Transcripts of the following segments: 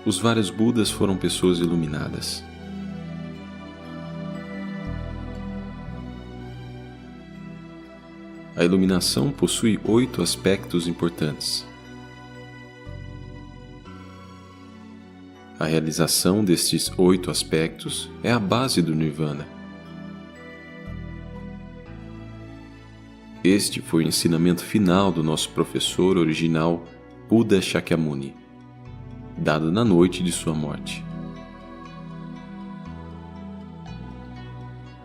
Os vários Budas foram pessoas iluminadas. A iluminação possui 8 aspectos importantes. A realização destes 8 aspectos é a base do Nirvana. Este foi o ensinamento final do nosso professor original, Buda Shakyamuni, dado na noite de sua morte.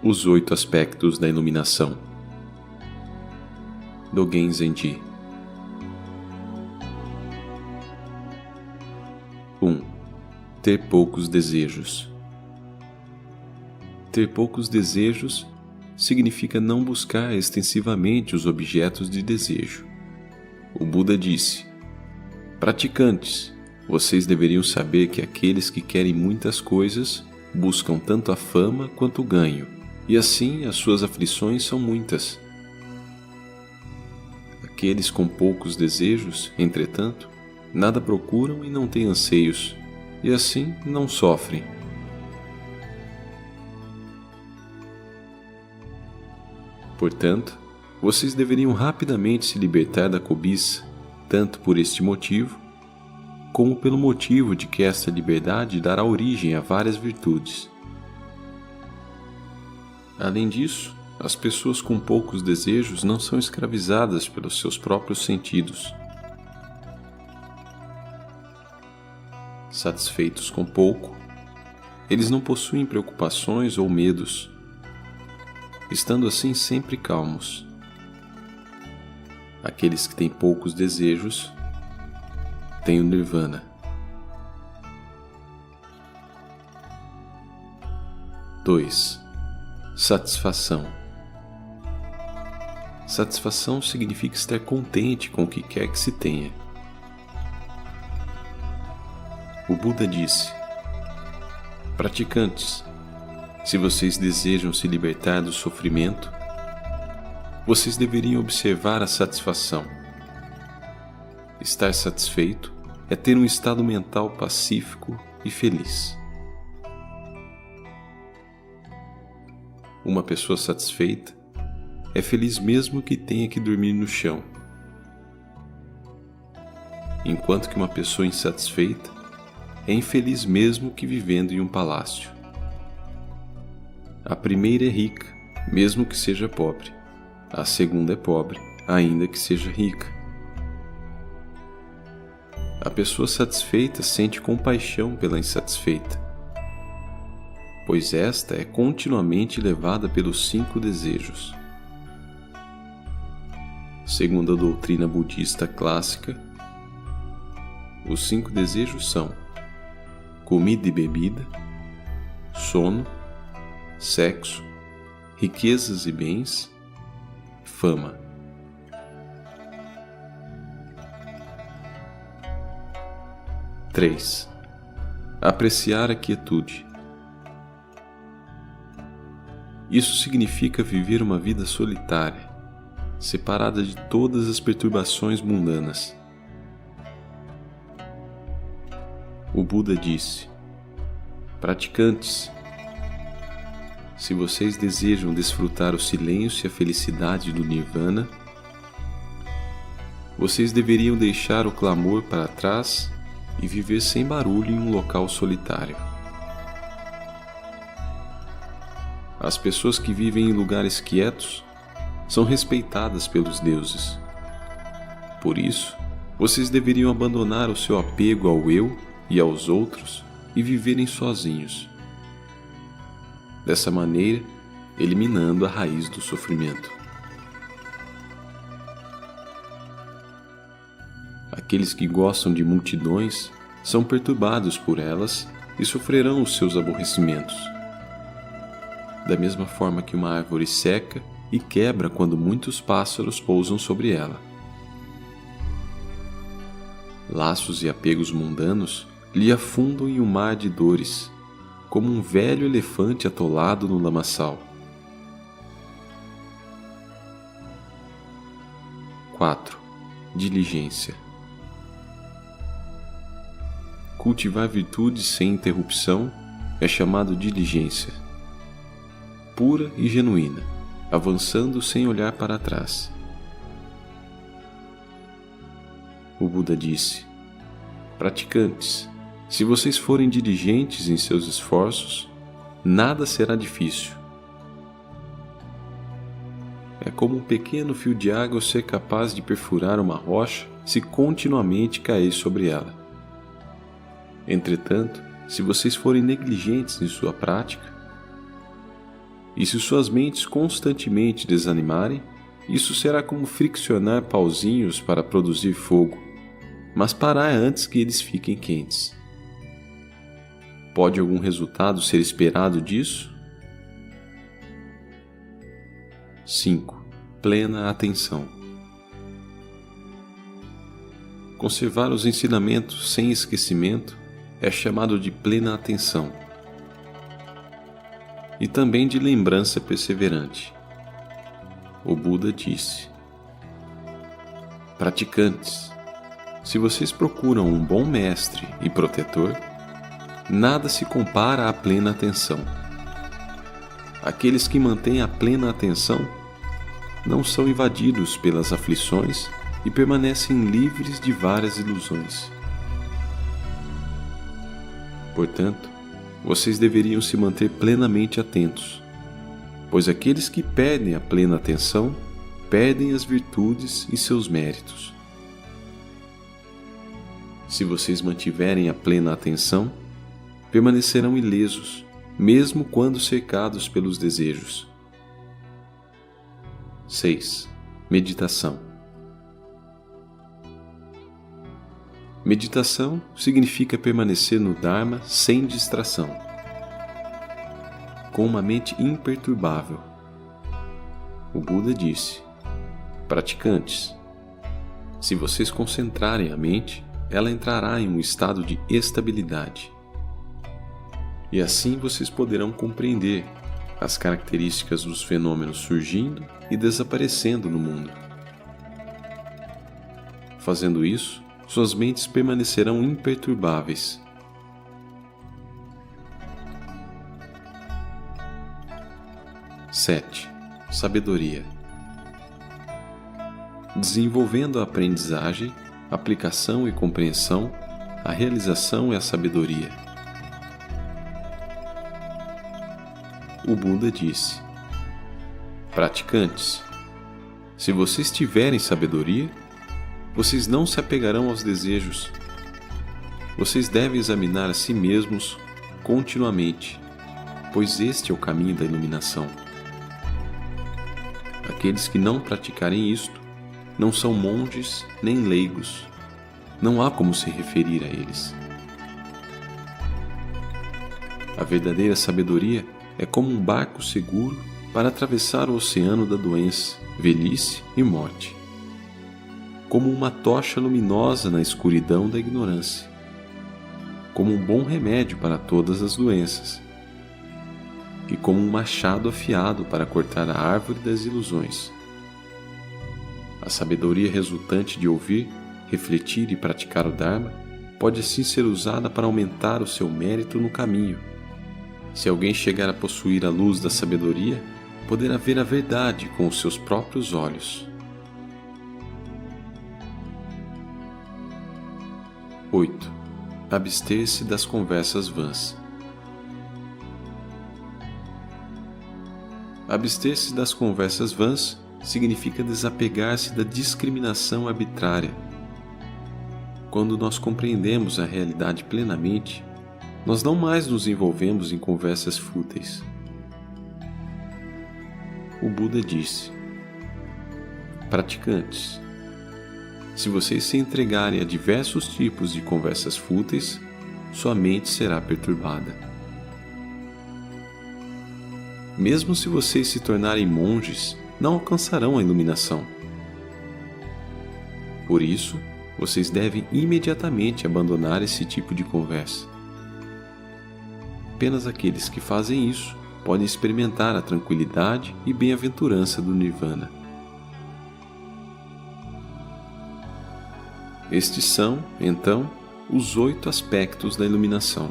Os 8 aspectos da iluminação. Dogen Zenji. 1. Ter poucos desejos. Ter poucos desejos significa não buscar extensivamente os objetos de desejo. O Buda disse: praticantes, vocês deveriam saber que aqueles que querem muitas coisas buscam tanto a fama quanto o ganho, e assim as suas aflições são muitas. Aqueles com poucos desejos, entretanto, nada procuram e não têm anseios, e assim não sofrem. Portanto, vocês deveriam rapidamente se libertar da cobiça, tanto por este motivo, como pelo motivo de que esta liberdade dará origem a várias virtudes. Além disso, as pessoas com poucos desejos não são escravizadas pelos seus próprios sentidos. Satisfeitos com pouco, eles não possuem preocupações ou medos, estando assim sempre calmos. Aqueles que têm poucos desejos têm o Nirvana. 2. Satisfação. Satisfação significa estar contente com o que quer que se tenha. O Buda disse: praticantes, se vocês desejam se libertar do sofrimento, vocês deveriam observar a satisfação. Estar satisfeito é ter um estado mental pacífico e feliz. Uma pessoa satisfeita é feliz mesmo que tenha que dormir no chão, enquanto que uma pessoa insatisfeita é infeliz mesmo que vivendo em um palácio. A primeira é rica, mesmo que seja pobre. A segunda é pobre, ainda que seja rica. A pessoa satisfeita sente compaixão pela insatisfeita, pois esta é continuamente levada pelos 5 desejos. Segundo a doutrina budista clássica, os 5 desejos são comida e bebida, sono, sexo, riquezas e bens, fama. Três. Apreciar a quietude. Isso significa viver uma vida solitária, separada de todas as perturbações mundanas. O Buda disse: praticantes, se vocês desejam desfrutar o silêncio e a felicidade do Nirvana, vocês deveriam deixar o clamor para trás e viver sem barulho em um local solitário. As pessoas que vivem em lugares quietos são respeitadas pelos deuses. Por isso, vocês deveriam abandonar o seu apego ao eu e aos outros e viverem sozinhos. Dessa maneira, eliminando a raiz do sofrimento. Aqueles que gostam de multidões são perturbados por elas e sofrerão os seus aborrecimentos. Da mesma forma que uma árvore seca e quebra quando muitos pássaros pousam sobre ela. Laços e apegos mundanos lhe afundam em um mar de dores, como um velho elefante atolado no lamaçal. 4. Diligência. cultivar virtudes sem interrupção é chamado diligência, pura e genuína, avançando sem olhar para trás. O Buda disse: praticantes, se vocês forem diligentes em seus esforços, nada será difícil. É como um pequeno fio de água ser capaz de perfurar uma rocha se continuamente cair sobre ela. Entretanto, se vocês forem negligentes em sua prática, e se suas mentes constantemente desanimarem, isso será como friccionar pauzinhos para produzir fogo, mas parar antes que eles fiquem quentes. Pode algum resultado ser esperado disso? 5. Plena atenção. Conservar os ensinamentos sem esquecimento é chamado de plena atenção e também de lembrança perseverante. O Buda disse: praticantes, se vocês procuram um bom mestre e protetor, nada se compara à plena atenção. Aqueles que mantêm a plena atenção não são invadidos pelas aflições e permanecem livres de várias ilusões. Portanto, vocês deveriam se manter plenamente atentos, pois aqueles que perdem a plena atenção perdem as virtudes e seus méritos. Se vocês mantiverem a plena atenção, permanecerão ilesos, mesmo quando cercados pelos desejos. 6. Meditação. Meditação significa permanecer no Dharma sem distração, com uma mente imperturbável. O Buda disse: praticantes, se vocês concentrarem a mente, ela entrará em um estado de estabilidade. E assim vocês poderão compreender as características dos fenômenos surgindo e desaparecendo no mundo. Fazendo isso, suas mentes permanecerão imperturbáveis. Sete. Sabedoria. Desenvolvendo a aprendizagem, aplicação e compreensão, a realização é a sabedoria. O Buda disse: praticantes, se vocês tiverem sabedoria, vocês não se apegarão aos desejos. Vocês devem examinar a si mesmos continuamente, pois este é o caminho da iluminação. Aqueles que não praticarem isto não são monges nem leigos. Não há como se referir a eles. A verdadeira sabedoria é como um barco seguro para atravessar o oceano da doença, velhice e morte. Como uma tocha luminosa na escuridão da ignorância. Como um bom remédio para todas as doenças. E como um machado afiado para cortar a árvore das ilusões. A sabedoria resultante de ouvir, refletir e praticar o Dharma pode assim ser usada para aumentar o seu mérito no caminho. Se alguém chegar a possuir a luz da sabedoria, poderá ver a verdade com os seus próprios olhos. 8. Abster-se das conversas vãs. Abster-se das conversas vãs significa desapegar-se da discriminação arbitrária. Quando nós compreendemos a realidade plenamente, nós não mais nos envolvemos em conversas fúteis. O Buda disse: praticantes, se vocês se entregarem a diversos tipos de conversas fúteis, sua mente será perturbada. Mesmo se vocês se tornarem monges, não alcançarão a iluminação. Por isso, vocês devem imediatamente abandonar esse tipo de conversa. Apenas aqueles que fazem isso podem experimentar a tranquilidade e bem-aventurança do Nirvana. Estes são, então, os 8 aspectos da iluminação.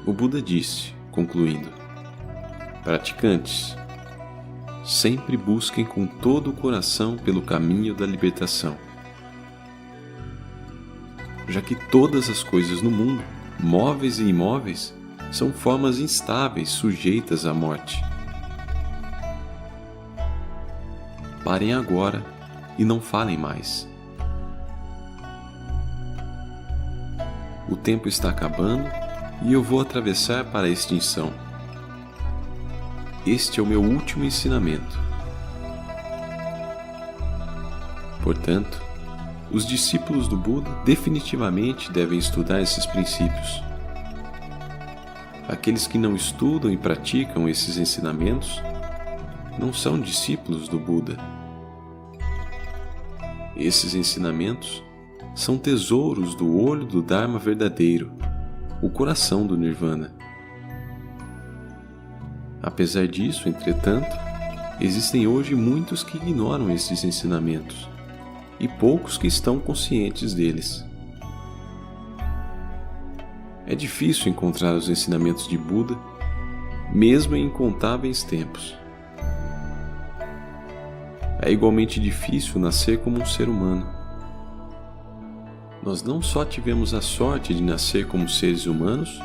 O Buda disse, concluindo: praticantes, sempre busquem com todo o coração pelo caminho da libertação, já que todas as coisas no mundo, móveis e imóveis, são formas instáveis sujeitas à morte. Parem agora e não falem mais. O tempo está acabando e eu vou atravessar para a extinção. Este é o meu último ensinamento. Portanto, os discípulos do Buda definitivamente devem estudar esses princípios. Aqueles que não estudam e praticam esses ensinamentos não são discípulos do Buda. Esses ensinamentos são tesouros do olho do Dharma verdadeiro, o coração do Nirvana. Apesar disso, entretanto, existem hoje muitos que ignoram esses ensinamentos e poucos que estão conscientes deles. É difícil encontrar os ensinamentos de Buda, mesmo em incontáveis tempos. É igualmente difícil nascer como um ser humano. Nós não só tivemos a sorte de nascer como seres humanos,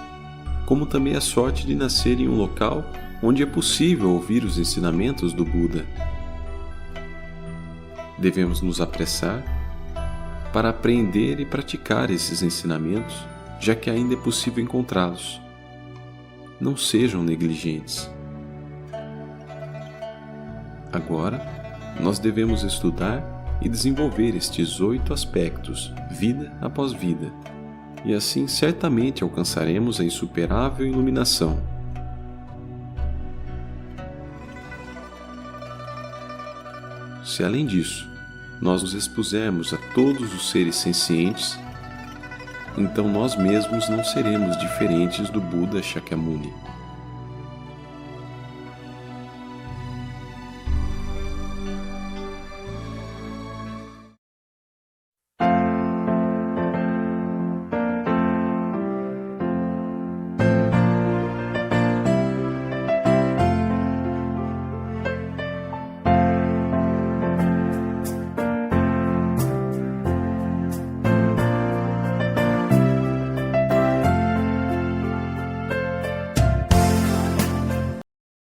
como também a sorte de nascer em um local onde é possível ouvir os ensinamentos do Buda. Devemos nos apressar para aprender e praticar esses ensinamentos, já que ainda é possível encontrá-los. Não sejam negligentes. Agora, nós devemos estudar e desenvolver estes 8 aspectos, vida após vida, e assim certamente alcançaremos a insuperável iluminação. Se além disso, nós nos expusermos a todos os seres sencientes, então nós mesmos não seremos diferentes do Buda Shakyamuni.